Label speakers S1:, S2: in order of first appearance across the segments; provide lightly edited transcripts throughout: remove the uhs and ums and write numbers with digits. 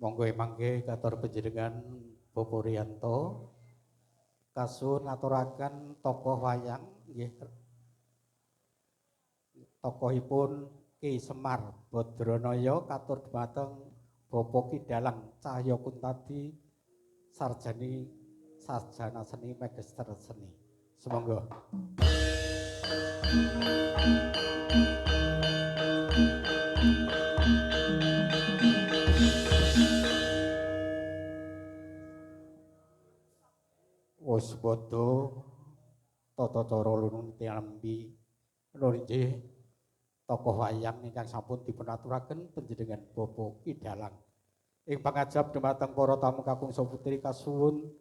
S1: Monggo mangke katur panjenengan Bapak Riyanto kasuwun ngaturaken tokoh wayang nggih tokohipun Ki Semar Badranaya katur dhumateng Bapak Ki Dalang Cahya Kuntadi sarjana seni magister seni. Sumangga. Wis padha tata cara lunung tilambi nurinjih tokoh wayang ingkang sampun dipunaturaken panjenengan Bapak Ki Dalang. Ing pangajab dhumateng para tamu kakung saputri kasuwun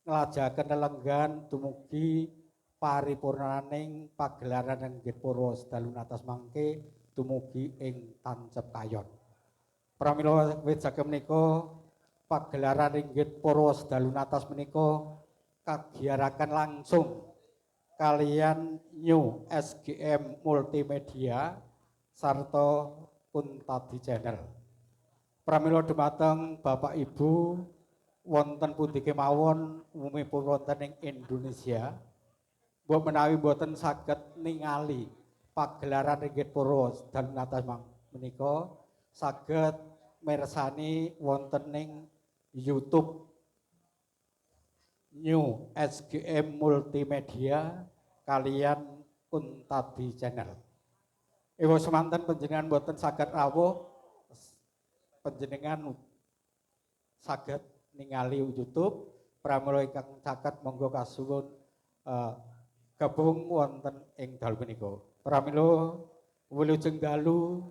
S1: nglajahaken lelenggan dumugi paripurnaning pagelaran inggih para sedalu atas mangke dumugi ing tancep kayon. Pramila wijaken menika pagelaran inggih para sedalu atas menika kagiyaraken langsung kalian New SGM Multimedia sarta Kuntadi Channel. Pramila dhumateng Bapak Ibu wonten pundi kemawon umumipun wonten ing Indonesia mbok menawi mboten saged ningali pagelaran inggih para sedalu atas menika saged mirsani wonten ing YouTube New SGM Multimedia kalian Kuntadi Channel. Ewa semanten panjenengan boten saged rawuh panjenengan saged ningali YouTube pramila ingkang caket monggo kasuwun gabung wonten ing dalu menika. Pramila wilujeng dalu,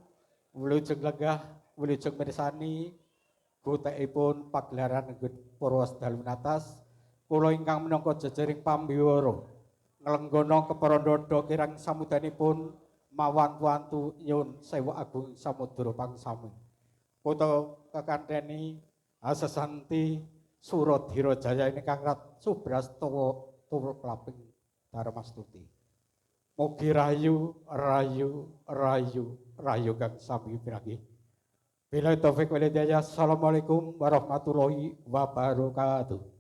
S1: wilujeng lenggah, wilujeng mirsani gutekipun pagelaran para sedalu atas kula ingkang minangka jejaring pambiwara nglenggono keparandada kirang samudanipun mawantu-wantu nyuwun sewu agung samudra pangsami. Kota kekantheni Asesanti Suradira Jaya ingkang Rat Subrastawa tur klaping Darmastuti. Mugi rayu rayu rayu rayu kang sami piragi. Bila taufik wal hidayah. Assalamualaikum warahmatullahi wabarakatuh.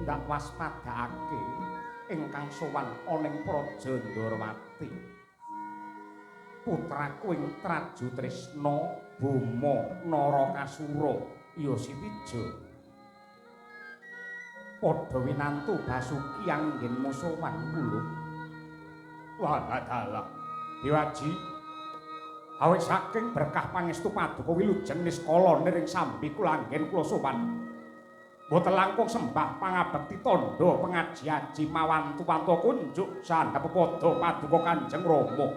S2: ndak waspadakake ingkang sowan ana ing Praja Ndarawati. Putraku ing Traju Trisna Bama Narakasura ya Sitija. Padha winantu Basuki anggenmu sowan kula. Wah dalah. Dewaji awit saking berkah pangestu Paduka Wilujeng Niskala niring sambi kula anggen kula sowan. Boten langkung sembah pangabekti tandha pengaji-aji mawantu-wantu kunjuk sandhap padha Paduka Kanjeng Rama.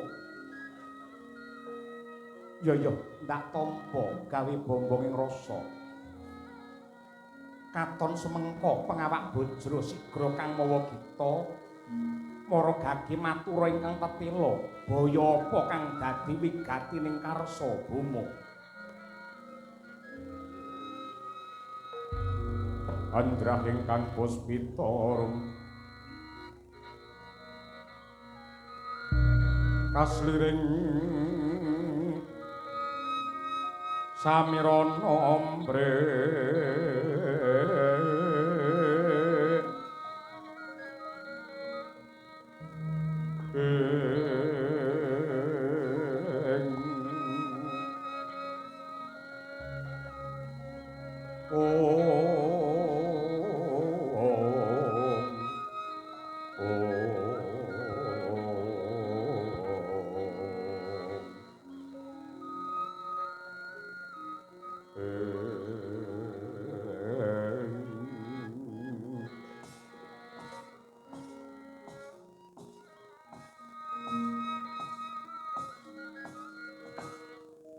S2: Ya ndak tampa gawe bombonging rasa. Katon semengko pengawak Bajra Sigra kang mawa gita Mara gage matura ingkang tetela, baya apa kang dadi wigatining karsa Bama? Andrah ingkang puspita kasliring samirana ombre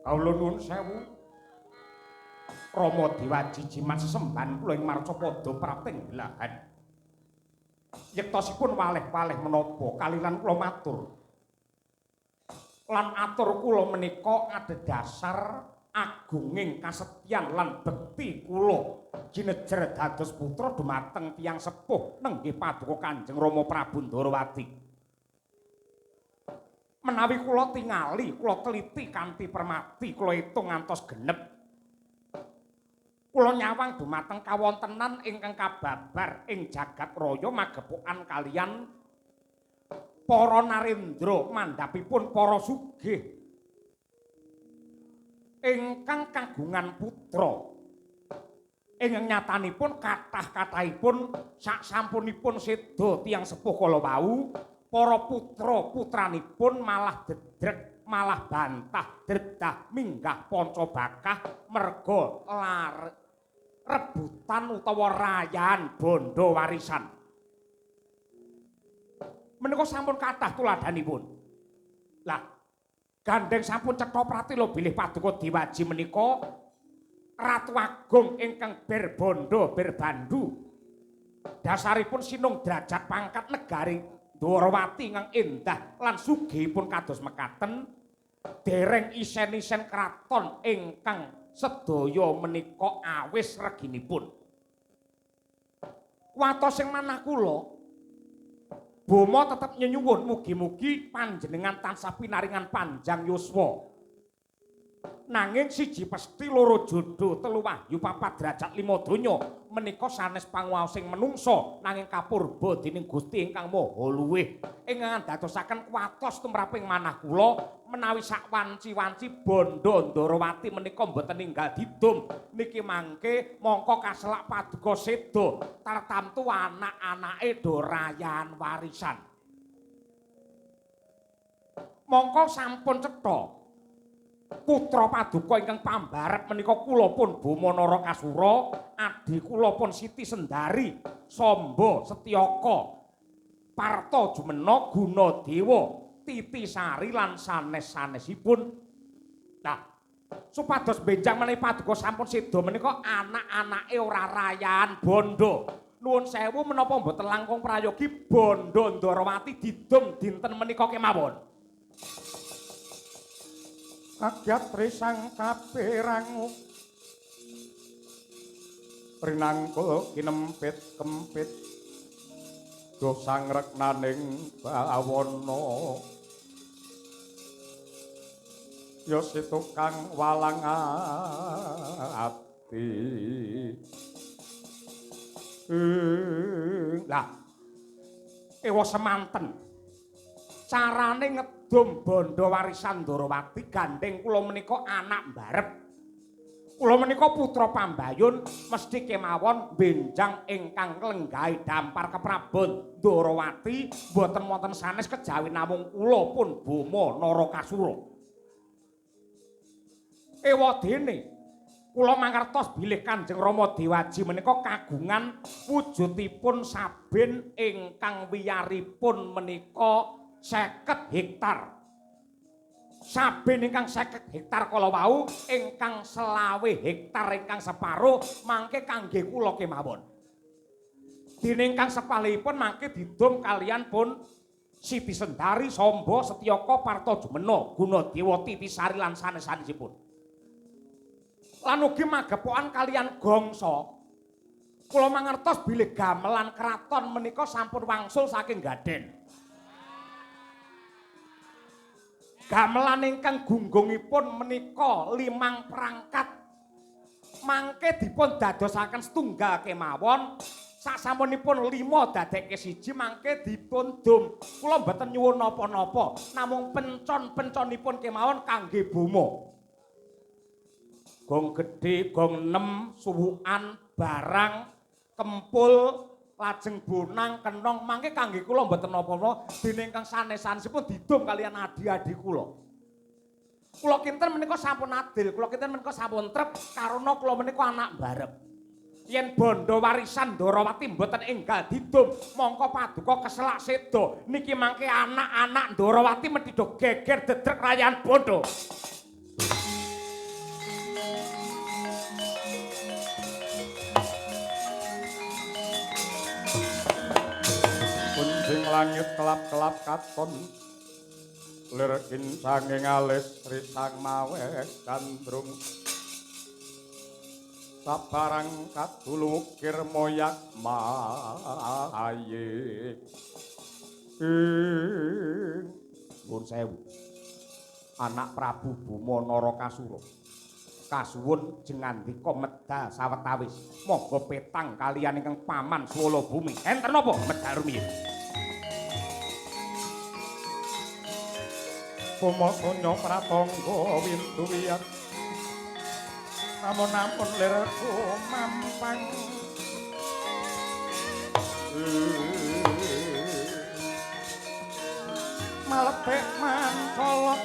S2: Kawula nuwun sewu. Rama Dewaji jimat sesembahan kula ing Marcapada prapting belahan. Yektosipun waleh-waleh menapa kalilan kula matur. Lan atur kula menika adhedhasar agunging kasetyan lan bekti kula jinejer dados putra dumateng tiyang sepuh nenggih paduka Kanjeng Rama Prabu Ndarawati. Menawi kula tingali, kula teliti kanthi permati, kula itung ngantos genep. Kula nyawang dumateng kawontenan ingkang kababar ing jagat raya magepokan kaliyan para narendra mandhapipun para sugih ingkang kagungan putra. Ing nyatanipun kathah-kathahipun saksampunipun seda tiyang sepuh kala wau para putra-putranipun malah dedreg malah bantah dredah minggah Pancabakah merga rebutan utawa rayan bondo warisan. Menika sampun kathah tuladanipun. Lah gandeng sampun cetha pratila bilih paduka Dewaji menika Ratu Agung ingkang Berbondo Berbandu. Dasaripun sinung derajat pangkat negari Ndarawati ingkang endah lan sugihipun kados mekaten dereng isen-isen kraton ingkang sedaya menika awis reginipun. Watos sing manah kula Bama tetep nyenyuwun mugi-mugi panjenengan tansah pinaringan panjang yuswa. Nanging siji pesthi loro jodho telu wahyu papat derajat lima donya menika sanes panguwaosing menungsa nanging kapurba dening Gusti ingkang Maha Luwih ingkang dadosaken kuwatos tumraping manah kula menawi sak wanci-wanci bondo Ndarawati menika mboten ninggal didum niki mangke mongko kaselak paduka seda tartamtu anak-anake do rayan warisan. Mongko sampun cetha putra paduka ingkang pambarep menika kula pun Bama Narakasura, adhi kula pun Siti Sendari, Samba Setyaka, Parta Jumena, Gunadewa, Titi Sari lan sanes-sanesipun. Nah, supados benjang menawi paduka sampun seda menika anak-anake ora rayan bondo. Nuwun sewu menapa mboten langkung prayogi bondo Ndarawati didum dinten menika kemawon. Agyat trisang kapirang rinangkul kinempit-kempit dosang reknaning bawana ya situkang walang ati lah ewa semanten carane ngedum bondo warisan Ndarawati gandeng kula menika anak mbarep. Kula menika putra pambayun mesti kemawon benjang ingkang lenggahe dampar keprabon Ndarawati boten wonten sanes kejawi namung kula pun Bama Narakasura. Ewadene kula mangertos bilih Kanjeng Rama Dewaji menika kagungan wujudipun saben ingkang wiyaripun menika 50 hektar. Saben ingkang 50 hektar kala wau ingkang 20 hektar ingkang separo mangke kangge kula kemawon. Dene ingkang sepalihipun mangke didum kalian pun Siti Sendari, Samba, Setyaka, Partajumena, Gunadewa, Titisari lan sanes-sanesipun. Lan ugi magepokan kalian Gongsa. Kula mangertos bilih gamelan kraton menika sampun wangsul saking Gaden. Gamelan ingkang gunggungipun menika 5 perangkat. Mangke dipun dadosaken setunggal kemawon. Sasampunipun 5 dadekke 1 mangke dipun dum. Kula mboten nyuwun napa-napa, namung pencon-penconipun kemawon kangge bomo. Gong gedhe, gong nem, suwukan, barang, kempul, lajeng bonang, kenong mangke kangge kula mboten napa-napa dene ingkang sanes-sanesipun didum kalian adi-adi kula. Kula kinten menika sampun adil, kula kinten menika sampun trep karana kula menika anak barep. Yen bondo warisan Ndarawati mboten enggal didum, mongko paduka keselak seda. Niki mangke anak-anak Ndarawati mesti do geger dedrek rayan bondo. Kunjing langit kelap-kelap katon, lir insanging alis risang mawe gandrung. Sabarang kadulu ukir moyak maye. Nuwun sewu. Anak Prabu Buma Narakasura. Kasuwun jengandika medal sawetawis. Monggo petang kaliyan ingkang paman swala bumi. Enten napa medal rumiyin? Kumasanya pratangga windu-wiyat. Ampun lirku mampang malepek mancolok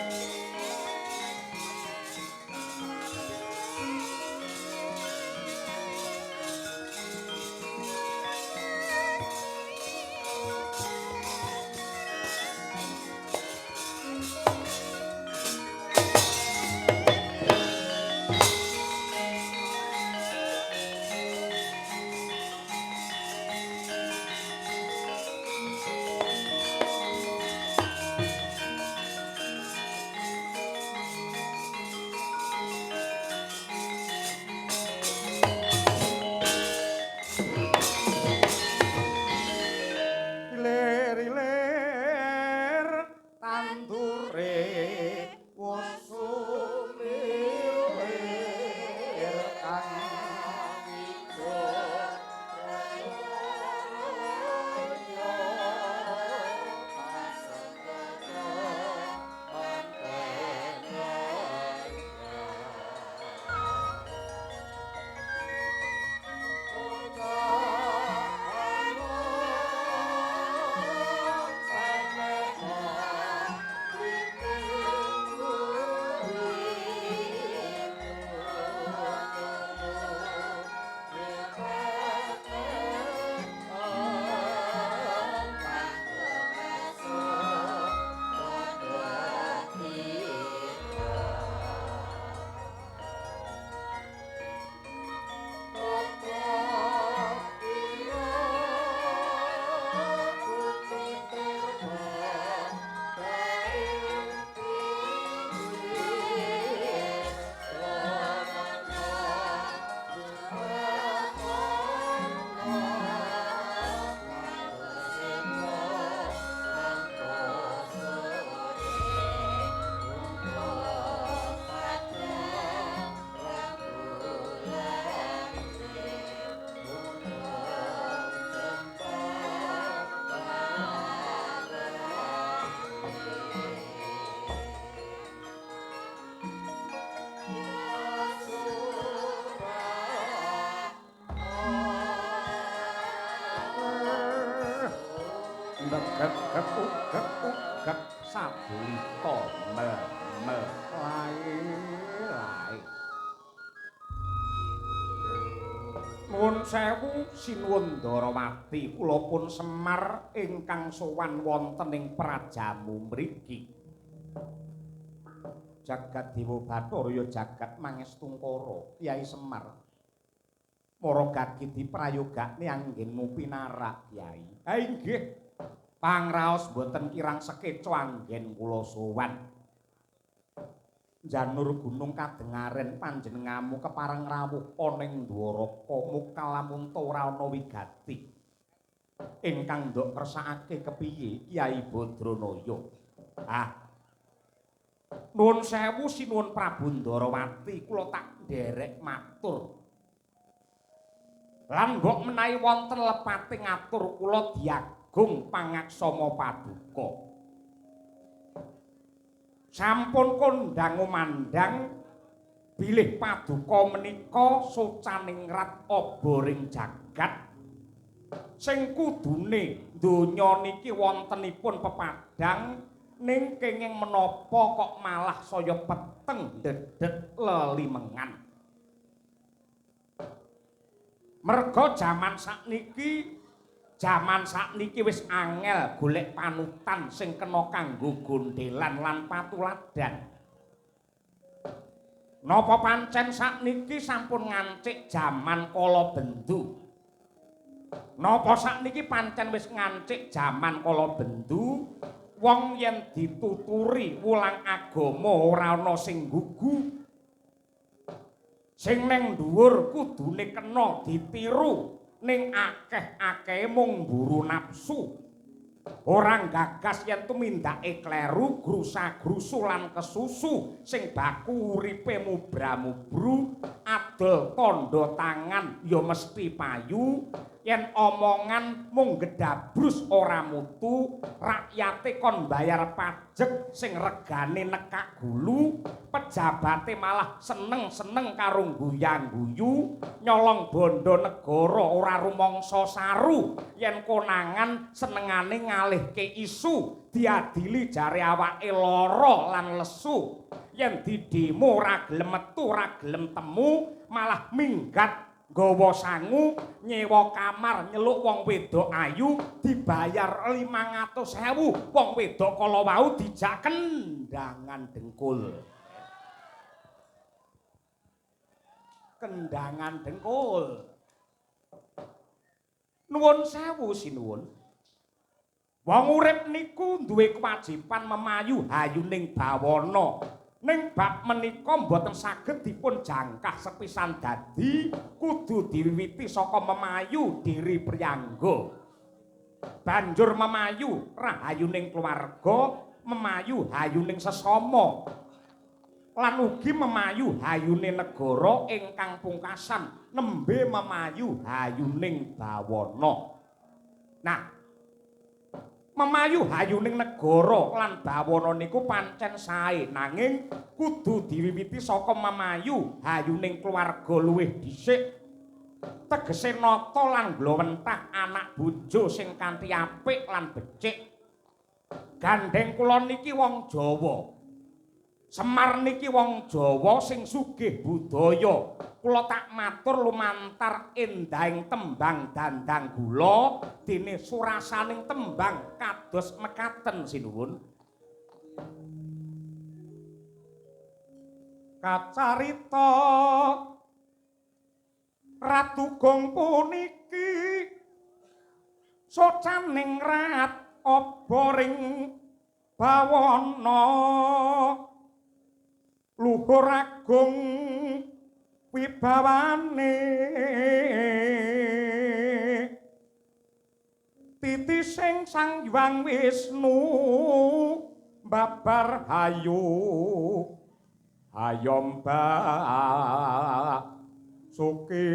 S2: Gek sabulita mel lae. Nuwun sewu sinuwun Ndarawati, kula pun Semar ingkang sowan wonten ing prajamu mriki. Jagat Dewa Bathara ya jagat Mangestungkara, Kyai Semar. Para gagi diprayogakne anggenmu pinarak, Kyai. Ha inggih. Pangraos boten kirang sekeca anggen kula sowan. Janur gunung kadengaren panjenenganmu kepareng rawuh ana ing Dwaraka mukalamun ora ana wigati. Ingkang ndok kersakake kepiye Kyai Badranaya? Nuwun sewu sinuwun Prabu Ndarawati kula tak nderek matur. Lan mbok menawi wonten lepate ngatur kula diagung pangaksama paduka. Sampun kondang umandang bilih paduka menika socaning rat oboring jagat sing kudune donya niki wontenipun pepadang ning kenging menapa kok malah saya peteng dedet lelimengan. Merga jaman sakniki wis angel golek panutan sing kena kanggo gondhelan lan patuladan. Napa pancen sakniki sampun ngancik jaman kala bendu? Napa sakniki pancen wis ngancik jaman kala bendu? Wong yen dituturi wulang agama ora ana sing gugu. Sing ning dhuwur kudune kena ditiru. Ning akeh-akeh mung mburu nafsu. Ora gagas yen tumindake kleru grusa-grusu lan kesusu sing baku uripe mubra-mubru adol tandha tangan ya mesti payu yen omongan mung gedabrus ora mutu rakyate kon bayar pajek sing regane nekak gulu pejabate malah seneng-seneng karo guyang-guyu nyolong bondo negara ora rumangsa saru yen konangan senengane ngalihke isu diadili jare awake lara lan lesu yen didemo ora gelem metu ora gelem temu malah minggat nggawa sangu nyewa kamar nyeluk wong wedok ayu dibayar 500.000 wong wedok kala wau dijak kendangan dengkul nuwun sewu sinuwun. Wong urip niku duwe kewajiban memayu hayuning bawana. Ning bab menika mboten saged dipun jangkah sepisan dadi kudu diwiwiti saka memayu diri priyangga. Banjur memayu rahayuning keluarga, memayu hayuning sesama. Lan ugi memayu hayune negara ingkang pungkasan nembe memayu hayuning bawana. Nah, memayu hayuning negara lan bawana niku pancen sae nanging kudu diwiwiti saka memayu hayuning keluarga luwih dhisik tegese nata lan glowentah anak bojo sing kanthi apik lan becik. Gandeng kula niki wong Jawa. Semar niki wong Jawa sing sugih budaya. Kula tak matur lumantar endahing tembang dandang gula dene surasaning tembang kados mekaten sinuwun. Kacarita Ratu Gong puniki socaning rat oboring bawana luhur agung wibawane titising Sang Hyang Wisnu babar hayu ayomba suki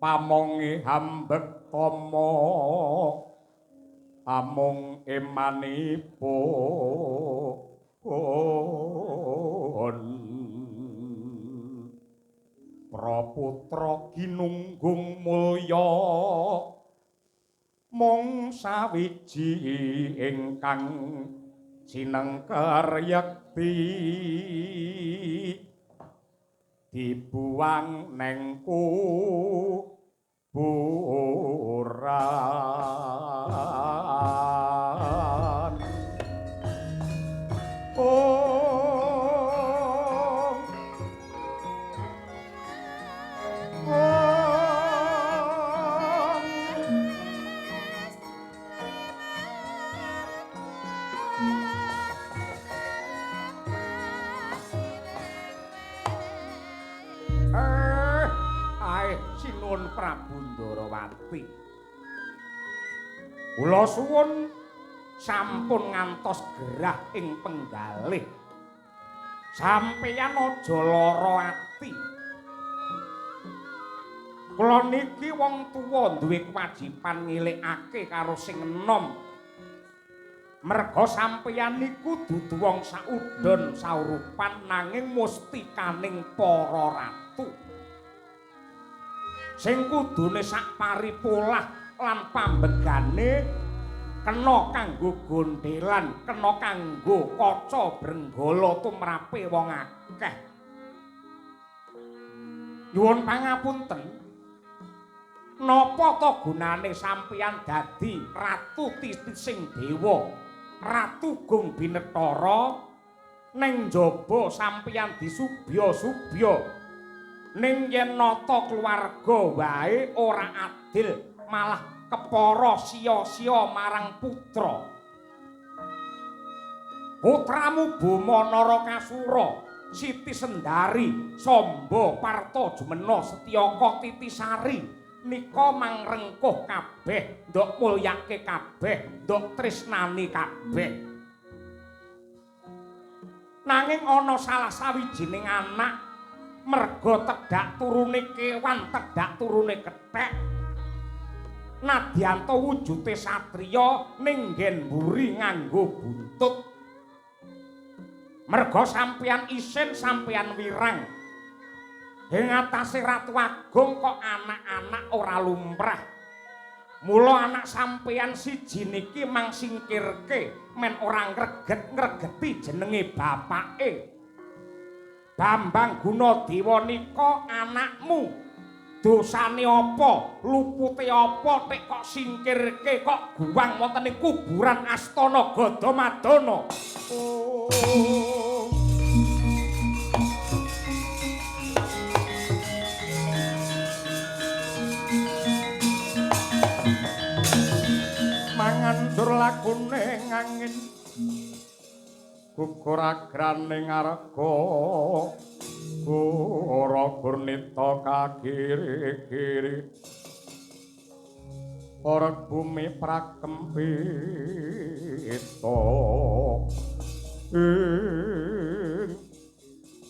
S2: pamongi hambek tomo amung emanipun praputra ginunggung mulya mung sawiji ingkang sinengker yekti dibuang neng kuburan. Oh, oh. Prabu Ndarawati. Kula suwun sampun ngantos gerah ing penggalih. Sampeyan aja lara ati. Kula niki wong tuwa duwe kewajiban ngilikake karo sing enom. Merga sampeyan niku dudu wong saudon saurupan nanging mustikaning para ratu. Sing kudune sak paripolah lan pambegane kena kanggo gondhelan, kena kanggo kaca brenggala tumrape wong akeh. Nyuwun pangapunten. Napa to gunane sampeyan dadi ratu titising dewa, ratu gung binetara ning njaba sampeyan disubya-subya. Ning yen nata keluarga wae ora adil, malah kepara sia-sia marang putra. Putramu Bama Narakasura, Siti Sendari, Samba Parta Jumena, Setyaka Titisari nika mangrengkuh kabeh, ndok mulyake kabeh, ndok tresnani kabeh. Nanging ana salah sawijining anak merga tedhak turune kewan, tedhak turune kethek. Nadyanto wujute satriya ning nggen mburi nganggo buntut. Merga sampeyan isin, sampeyan wirang. Ing atase Ratu Agung kok anak-anak ora lumrah. Mula anak sampeyan siji niki mang singkirke men ora ngreget-ngregeti jenenge bapake. Bambang Gunadewa nika anakmu. Dosane apa? Lupute apa tek kok singkirke kok guwang wonten ing kuburan Astana Gadamadana? Oh. Mangandur lakune ngangin gugur agrane ngarga ora gurnita kagiri-giri ora bumi prakempita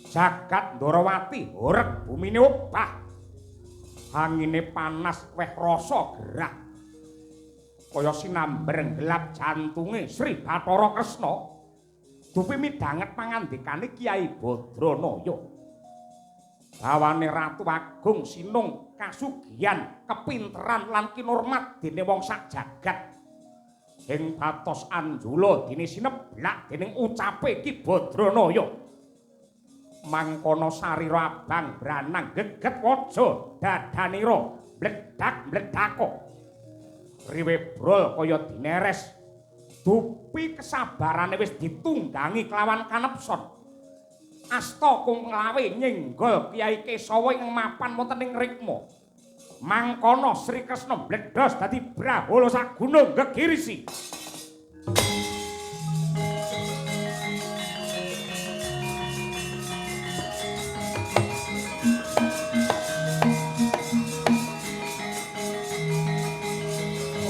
S2: jagat Ndarawati urek bumine obah angine panas weh rasa gerah kaya sinambreng gelap jantunge Sri Bathara Kresna dupi midhanget pangandikane Kyai Badranaya. Bawane Ratu Agung sinung kasugihan, kepinteran lan kinurmat dene wong sak jagat. Ing batos anjula dene sineblak dening ucape Ki Badranaya. Mangkono sarira abang branang geget waja dadanira mledak-mledako. Riwe brol kaya dineres. Dupi kesabarane wis ditunggangi kelawan kanepson. Asta kung nglawe nyenggol Kyai Kesawa ing mapan wonten ing rikma. Mangkono Sri Kresna mbledhos dadi Brahala sak gunung gegirisi.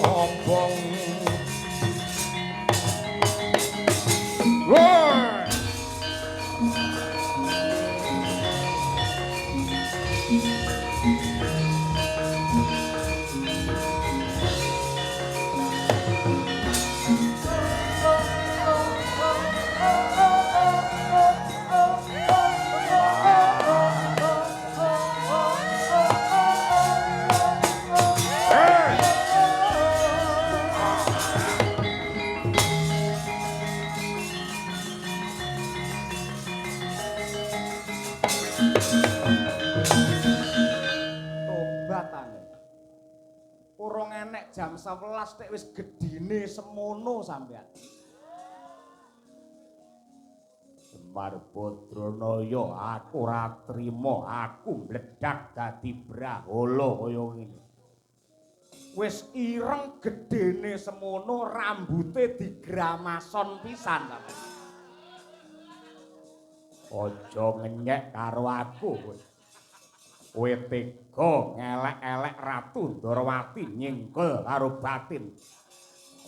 S2: Obong jam 11 nek wis gedine semono sampean. Semar Badranaya aku ora trima aku mledak dadi Brahala kaya ngene. Wis ireng gedene semono rambute digramason pisan sampean. Aja ngenyek karo aku. Kowe tega ngelek-elek Ratu Ndarawati nyingkel karo batin.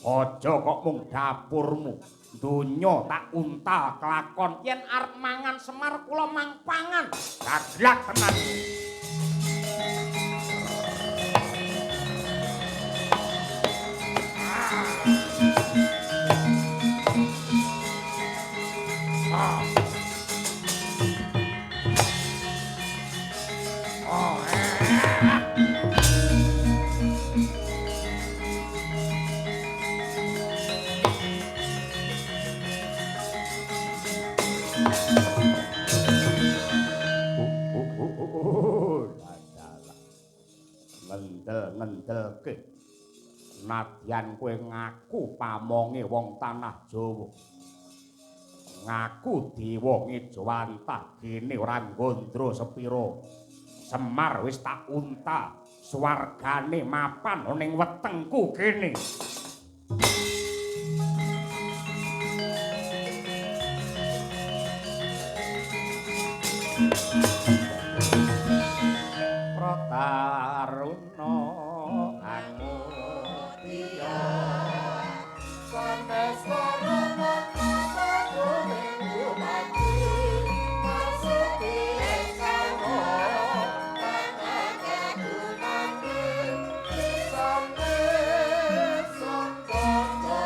S2: Aja kok mung dapurmu. Donya tak untal kelakon yen arep mangan Semar kula mang pangan. Gaglak tenan. Ngendel-ngendelke nadyan kowe ngaku pamonge wong tanah Jawa ngaku diwonge Jawantah gene ora ngondro sepira Semar wis tak unta swargane mapan ning wetengku kene Protaruna Anutya sanes warana saguling gumati maksudi kawo tanake gunane sampe sangkata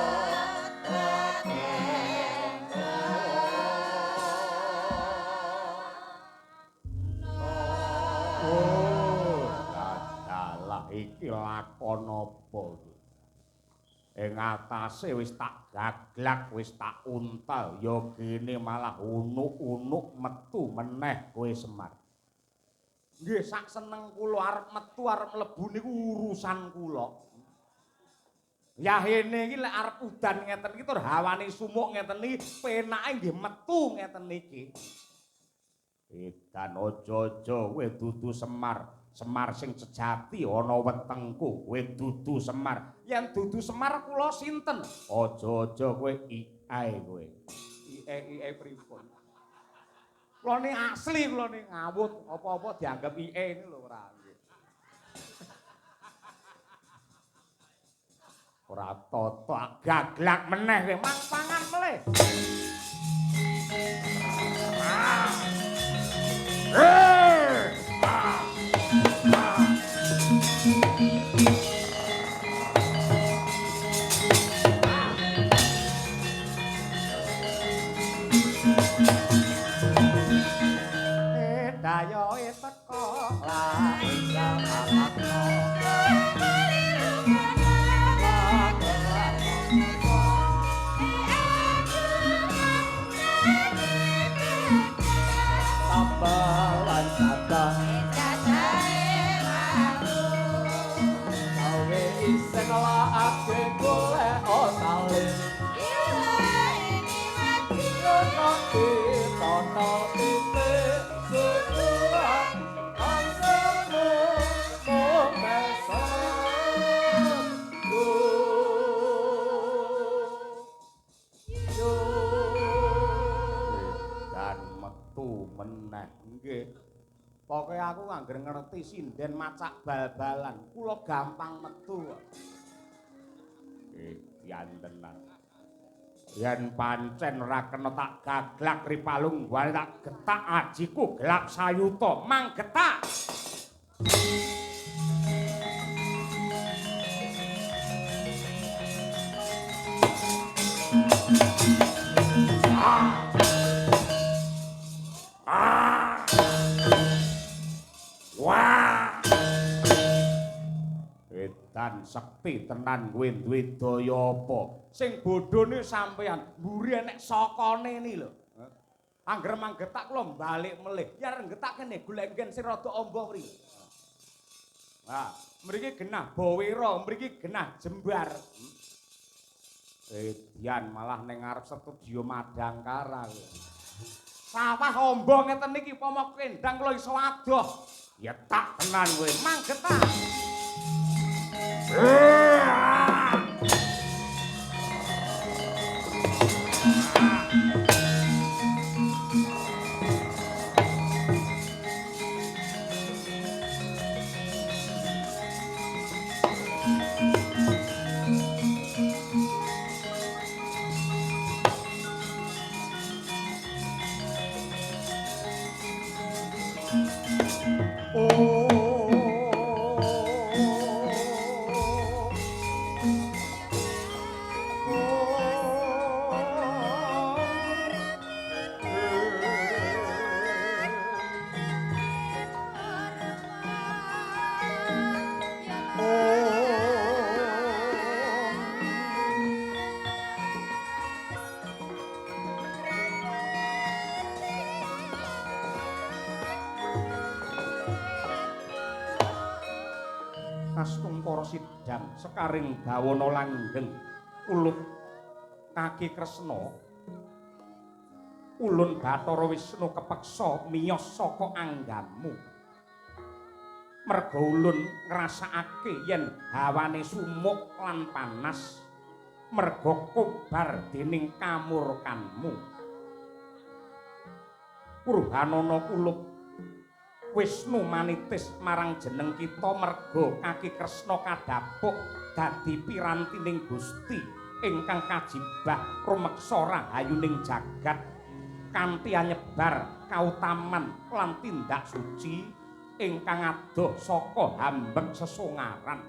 S2: iki lakon apa ing atase wis tak gaglak wis tak untal ya kene malah unuk-unuk metu meneh kowe Semar nggih sak seneng kula arep metu arep mlebu niku urusan kula yahene iki lek arep udan ngeten iki tur hawane sumuk ngeten iki penake nggih metu ngeten iki edan aja-aja kowe dudu Semar Semar sing sejati ana wetengku kowe dudu Semar yen dudu Semar kula sinten aja-aja kowe iae kowe iae pripun kula ni asli kula ni ngawut apa-apa dianggep iae ini lho ora ora tata gaglak meneh kowe mang pangan meleh Dayo teko la ingkang amakno tambalan sadang gawe isen laake golek osalin nanti tono tipe sukuran ansemu memesan dan metu meneh nggih pokoke aku angger ngerti sinden macak bal-balan kula gampang metu diantenan yen pancen ora kena tak gaglak ripalung wale tak getak ajiku gelap sayuta mang getak wah edan sekti tenan kowe duwe daya apa sing bodhone sampean mburi enek sokone ni lho angger manggetak kula balik melih yen arep getak kene golek nggen sing rada amba mriki nah mriki genah Bawira mriki genah Jembar edian malah ning ngarep studio Madangkara sawah amba ngeten iki upama kendang kula iso adoh ya tak tenan kowe manggetak Kastungkara sidang sekaring dawana langgeng ulup kaki Kresna ulun Bathara Wisnu kepeksa miyos saka anggammu merga ulun ngrasakake yen hawane sumuk lan panas merga kobar dening kamurkanmu Purbanana kulup Wisnu manitis marang jeneng kita merga kaki Kresna kadhapuk dadi pirantining Gusti ingkang kajibah rumeksa rahayuning jagat kanthi anyebar kautaman lan tindak suci ingkang adoh saka hambeg sesungaran.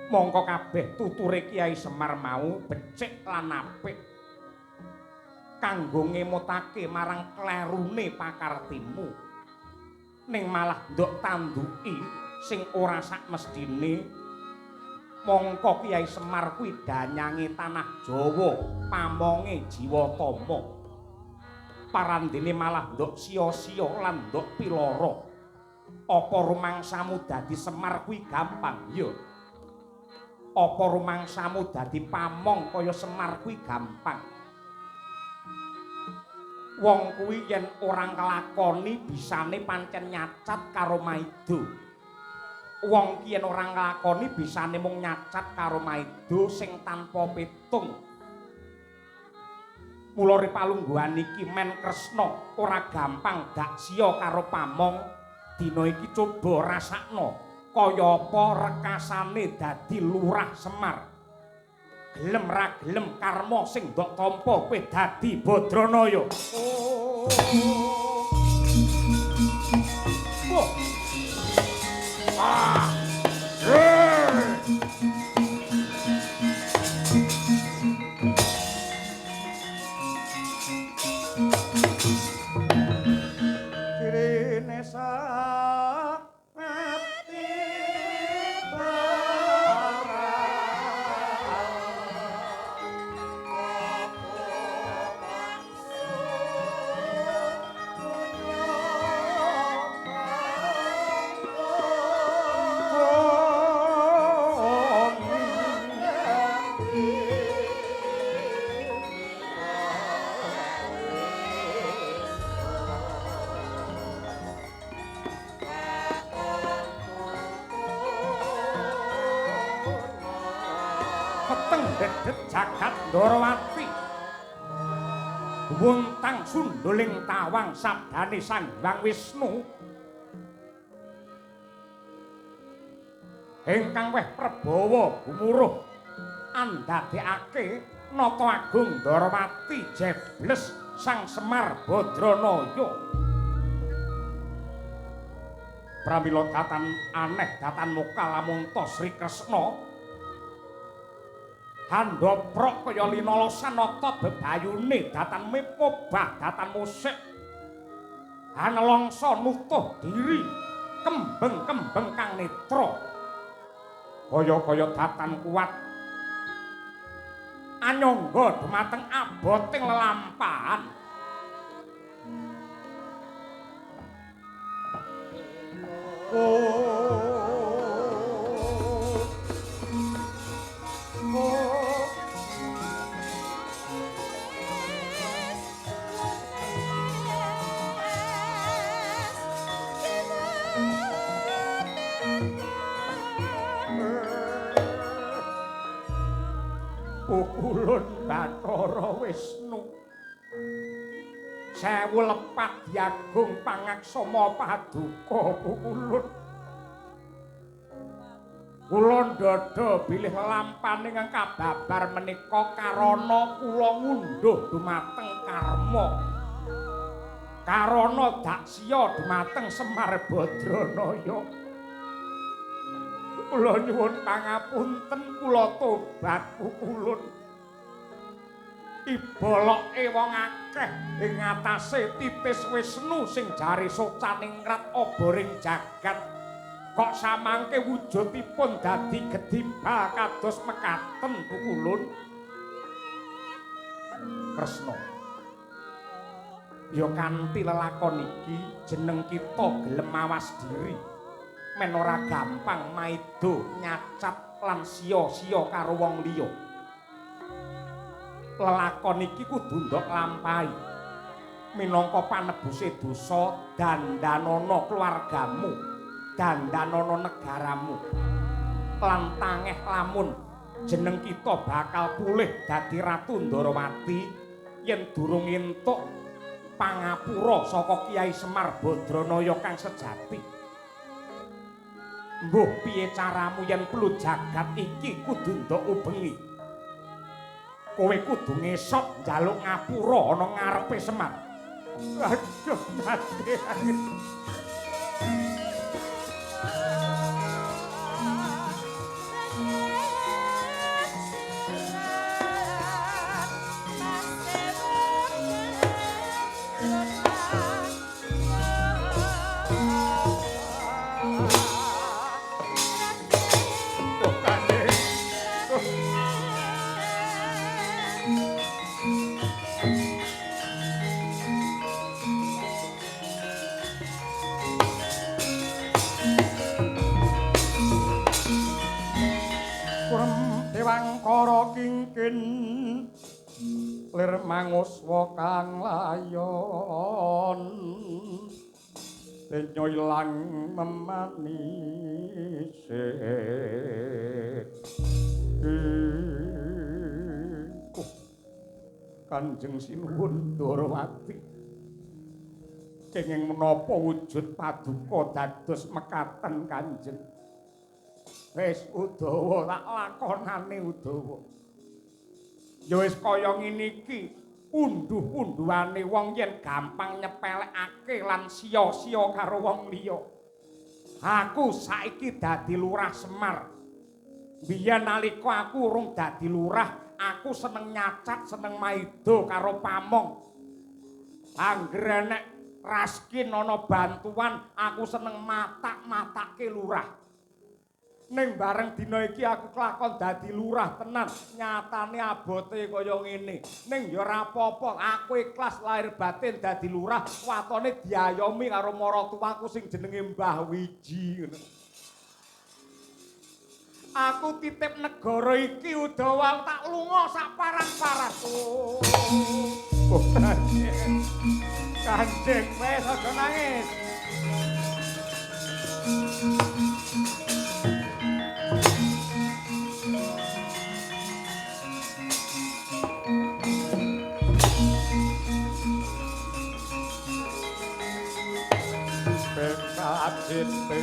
S2: Mongko kabeh tuture Kyai Semar mau becik lan apik kanggo ngemutake marang klerune pakartimu ning malah nduk tanduki sing ora sak mestine mongko Kyai Semar kuwi danyange tanah Jawa pamonge Jiwatama parandene malah nduk sia-sia lan nduk pilara apa rumangsamu dadi Semar kuwi gampang ya apa rumangsamu dadi pamong kaya Semar kuwi gampang wong kuwi yen ora nglakoni bisane pancen nyacat karo maido. Wong ki yen ora nglakoni bisane mung nyacat karo maido sing tanpa pitung. Mula ripalungguhan iki men Kresna ora gampang dak sia karo pamong. Dina iki coba rasakno kaya apa rekasane dadi lurah Semar. Gelem ra gelem karma sing mbok tampa kowe dadi Badranaya. Kirine jagat Ndarawati wuntang sunduling tawang sabdane Sang Hyang Wisnu ingkang weh prabawa gumuruh andadekake nata agung Ndarawati jebles Sang Semar Badranaya pramila datan aneh datan muka lamunta Sri Kresna handhaprok kaya linalosan nata bebayune datan mipobah datan musik hanelangsa nutuh diri kembeng-kembeng kang netra kaya-kaya datan kuat anyangga dumateng aboting lelampahan Ulun Bathara Wisnu sewu lepat diagung pangaksama paduka ulun kula ndada bilih lelampahan ingkang kababar menika karana kula ngunduh dumateng karma karana dak sia dumateng Semar Badranaya kula nyuwun pangapunten kula tobat ulun iboloke wong akeh ing atase titis Wisnu sing jari socaningrat oboring jagat kok samangke wujudipun dadi gedhiba kados mekaten ulun Kresna ya kanthi lelakon iki jeneng kita gelem mawas diri men ora gampang maido nyacat lan sia-sia karo wong liya. Lelakon iki kudu ndok lampahi minangka panebuse dosa dandanana keluargamu, dandanana negaramu. Lan tangeh lamun jeneng kita bakal pulih dadi Ratu Ndarawati yen durung entuk pangapura saka Kyai Semar Badranaya kang sejati. Mbuh piye caramu yen perlu jagat iki kudu ndok ubengi. Kowe kudu ngesot njaluk ngapura ana ngarepe Semar. Aduh, mati. Dewangkara kingkin lir manguswa kang layon benya ilang memanise Kanjeng Sinuwun Ndarawati kenging menapa wujud paduka dados mekaten Kanjeng. Wis Udawa tak lakonane Udawa. Ya wis kaya ngene iki, unduh-unduhane wong yen gampang nyepelekake lan sia-sia karo wong liya. Aku saiki dadi lurah Semar. Biyen nalika aku urung dadi lurah, aku seneng nyacat, seneng maido karo pamong. Anggere nek raskin ana bantuan, aku seneng matak-matake lurah. Ning bareng dina iki aku kelakon dadi lurah tenan, nyatane abote kaya ngene. Ning ya ora apa-apa, aku ikhlas lahir batin dadi lurah, watone diayomi karo maratuwaku sing jenenge Mbah Wiji ngono. Aku titip negara iki Udawa tak lunga sak paran-paran. Oh, Kanjeng. Kanjeng, wis aja nangis. Bekacite